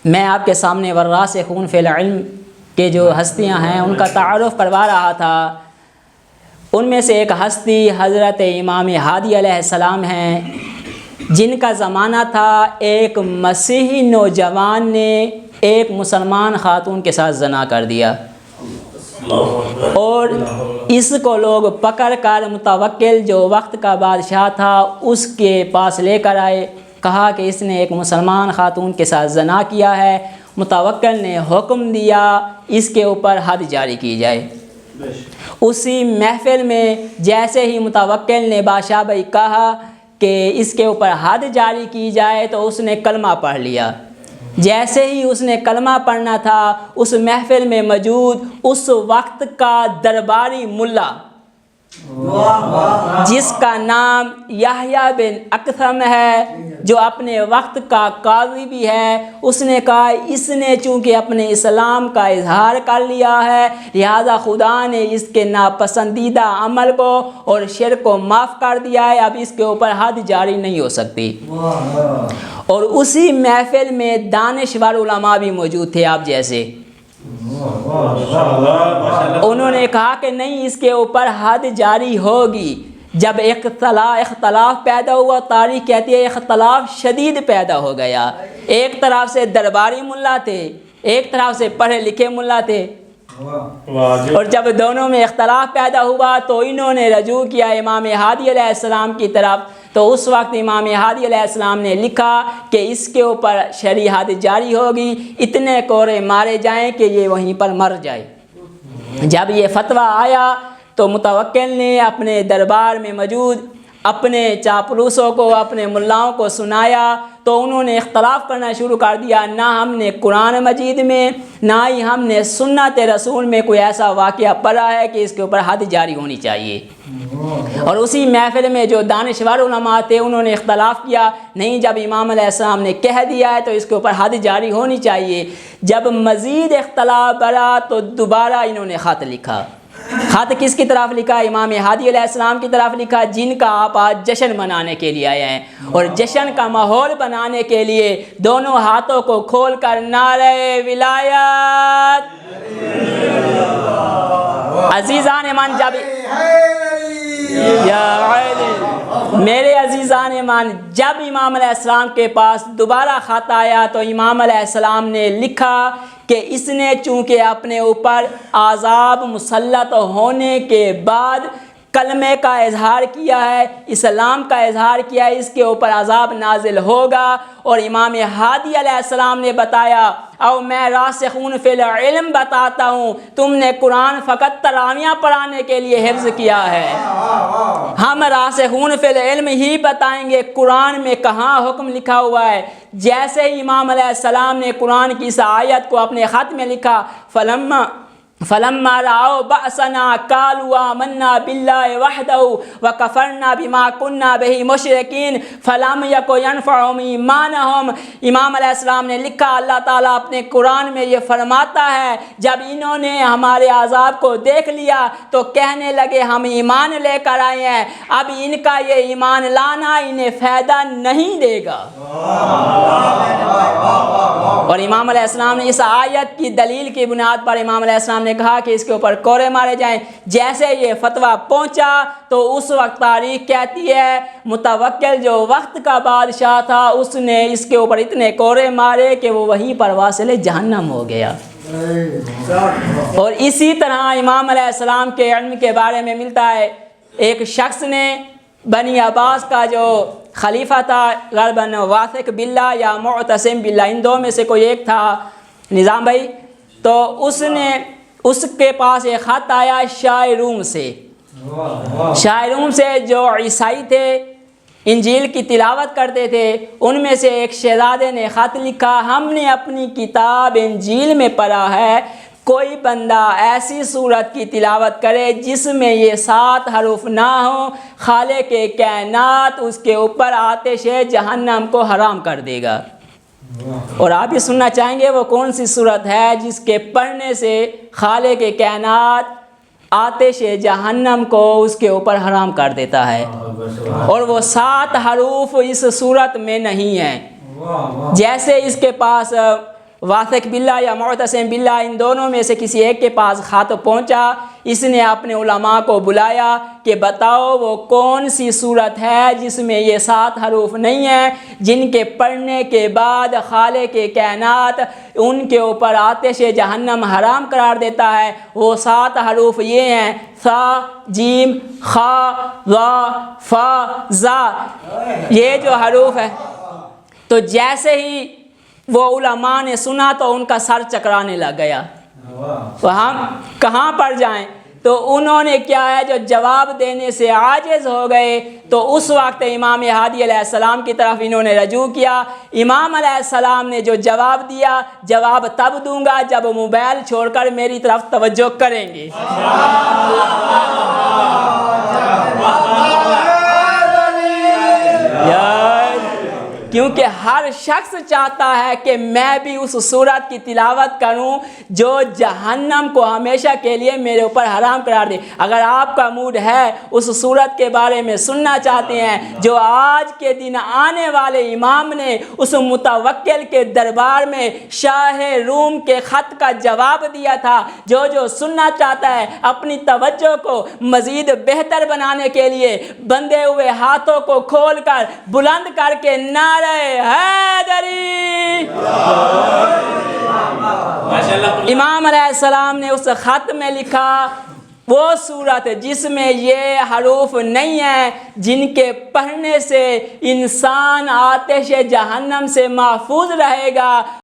میں آپ کے سامنے والراسخون فی العلم کے جو ہستیاں ہیں ان کا تعارف کروا رہا تھا۔ ان میں سے ایک ہستی حضرت امام ہادی علیہ السلام ہیں، جن کا زمانہ تھا ایک مسیحی نوجوان نے ایک مسلمان خاتون کے ساتھ زنا کر دیا، اور اس کو لوگ پکڑ کر متوکل جو وقت کا بادشاہ تھا اس کے پاس لے کر آئے، کہا کہ اس نے ایک مسلمان خاتون کے ساتھ زنا کیا ہے۔ متوکل نے حکم دیا اس کے اوپر حد جاری کی جائے۔ اسی محفل میں جیسے ہی متوکل نے بادشاہ بھائی کہا کہ اس کے اوپر حد جاری کی جائے تو اس نے کلمہ پڑھ لیا۔ جیسے ہی اس نے کلمہ پڑھنا تھا، اس محفل میں موجود اس وقت کا درباری ملا جس کا نام یحییٰ بن اکثم ہے، جو اپنے وقت کا قاضی بھی ہے، اس نے کہا اس نے چونکہ اپنے اسلام کا اظہار کر لیا ہے، لہذا خدا نے اس کے ناپسندیدہ عمل کو اور شرک کو معاف کر دیا ہے، اب اس کے اوپر حد جاری نہیں ہو سکتی۔ اور اسی محفل میں دانشور علماء بھی موجود تھے آپ جیسے، انہوں نے کہا کہ نہیں، اس کے اوپر حد جاری ہوگی۔ جب اختلاف پیدا ہوا، تاریخ کہتی ہے اختلاف شدید پیدا ہو گیا۔ ایک طرف سے درباری ملا تھے، ایک طرف سے پڑھے لکھے ملا تھے، اور جب دونوں میں اختلاف پیدا ہوا تو انہوں نے رجوع کیا امام ہادی علیہ السلام کی طرف۔ تو اس وقت امام ہادی علیہ السلام نے لکھا کہ اس کے اوپر شرعی حد جاری ہوگی، اتنے کوڑے مارے جائیں کہ یہ وہیں پر مر جائے۔ جب یہ فتویٰ آیا تو متوکل نے اپنے دربار میں موجود اپنے چاپلوسوں کو، اپنے ملاؤں کو سنایا، تو انہوں نے اختلاف کرنا شروع کر دیا۔ نہ ہم نے قرآن مجید میں، نہ ہی ہم نے سنت رسول میں کوئی ایسا واقعہ پڑھا ہے کہ اس کے اوپر حد جاری ہونی چاہیے۔ اور اسی محفل میں جو دانشور علماء تھے انہوں نے اختلاف کیا، نہیں جب امام علیہ السلام نے کہہ دیا ہے تو اس کے اوپر حد جاری ہونی چاہیے۔ جب مزید اختلاف بڑھا تو دوبارہ انہوں نے خط لکھا۔ خط کس کی طرف لکھا؟ امام ہادی علیہ السلام کی طرف لکھا، جن کا آپ آج جشن منانے کے لیے آئے ہیں، اور جشن کا ماحول بنانے کے لیے دونوں ہاتھوں کو کھول کر نعرہ ولایت۔ عزیزان ایمان، جب میرے عزیزان ایمان، جب امام علیہ السلام کے پاس دوبارہ خط آیا تو امام علیہ السلام نے لکھا کہ اس نے چونکہ اپنے اوپر عذاب مسلط ہونے کے بعد کلمے کا اظہار کیا ہے، اسلام کا اظہار کیا ہے، اس کے اوپر عذاب نازل ہوگا۔ اور امام ہادی علیہ السلام نے بتایا، او میں راسخون فی العلم بتاتا ہوں، تم نے قرآن فقط تراویح پڑھانے کے لیے حفظ کیا ہے، ہم راسخون فی العلم ہی بتائیں گے قرآن میں کہاں حکم لکھا ہوا ہے۔ جیسے ہی امام علیہ السلام نے قرآن کی اس آیت کو اپنے خط میں لکھا، فلما رأوا بأسنا قالوا آمنا بالله وحده وكفرنا بما كنا به مشركين فلم يكن ينفعهم ایمانهم۔ امام علیہ السلام نے لکھا، اللہ تعالیٰ اپنے قرآن میں یہ فرماتا ہے، جب انہوں نے ہمارے عذاب کو دیکھ لیا تو کہنے لگے ہم ایمان لے کر آئے ہیں، اب ان کا یہ ایمان لانا انہیں فائدہ نہیں دے گا۔ اور امام علیہ السلام نے اس آیت کی دلیل کی بنیاد پر امام علیہ السلام نے کہا کہ اس کے اوپر کوڑے مارے جائیں۔ جیسے یہ فتویٰ پہنچا تو اس وقت تاریخ کہتی ہے متوکل جو وقت کا بادشاہ تھا اس نے اس کے اوپر اتنے کوڑے مارے کہ وہ وہیں پر واصل جہنم ہو گیا۔ اور اسی طرح امام علیہ السلام کے علم کے بارے میں ملتا ہے، ایک شخص نے بنی عباس کا جو خلیفہ تھا، غالباً واثق باللہ یا معتصم باللہ، ان دو میں سے کوئی ایک تھا، نظام بھائی، تو اس کے پاس ایک خط آیا شاہ روم سے۔ شاہ روم سے جو عیسائی تھے، انجیل کی تلاوت کرتے تھے، ان میں سے ایک شہزادے نے خط لکھا، ہم نے اپنی کتاب انجیل میں پڑھا ہے کوئی بندہ ایسی صورت کی تلاوت کرے جس میں یہ 7 حروف نہ ہوں، خالق کائنات اس کے اوپر آتش جہنم کو حرام کر دے گا۔ اور آپ یہ سننا چاہیں گے وہ کون سی صورت ہے جس کے پڑھنے سے خالق کائنات آتش جہنم کو اس کے اوپر حرام کر دیتا ہے، اور وہ 7 حروف اس صورت میں نہیں ہیں۔ جیسے اس کے پاس واثق باللہ یا معتصم باللہ، ان دونوں میں سے کسی ایک کے پاس خط پہنچا۔ اس نے اپنے علماء کو بلایا کہ بتاؤ وہ کون سی صورت ہے جس میں یہ 7 حروف نہیں ہیں، جن کے پڑھنے کے بعد خالق کائنات ان کے اوپر آتش جہنم حرام قرار دیتا ہے۔ وہ 7 حروف یہ ہیں: ثا، جیم، خا، ظا، فا، زا۔ یہ جو حروف ہے، تو جیسے ہی وہ علماء نے سنا تو ان کا سر چکرانے لگ گیا، تو ہم کہاں پر جائیں؟ تو انہوں نے کیا ہے، جو جواب دینے سے عاجز ہو گئے، تو اس وقت امام ہادی علیہ السلام کی طرف انہوں نے رجوع کیا۔ امام علیہ السلام نے جو جواب دیا، جواب تب دوں گا جب موبائل چھوڑ کر میری طرف توجہ کریں گے۔ کیونکہ ہر شخص چاہتا ہے کہ میں بھی اس صورت کی تلاوت کروں جو جہنم کو ہمیشہ کے لیے میرے اوپر حرام قرار دے۔ اگر آپ کا موڈ ہے اس صورت کے بارے میں سننا چاہتے ہیں جو آج کے دن آنے والے امام نے اس متوکل کے دربار میں شاہ روم کے خط کا جواب دیا تھا، جو سننا چاہتا ہے اپنی توجہ کو مزید بہتر بنانے کے لیے بندھے ہوئے ہاتھوں کو کھول کر بلند کر کے نعرہ حیدری۔ امام علیہ السلام نے اس خط میں لکھا وہ صورت جس میں یہ حروف نہیں ہیں، جن کے پڑھنے سے انسان آتش جہنم سے محفوظ رہے گا،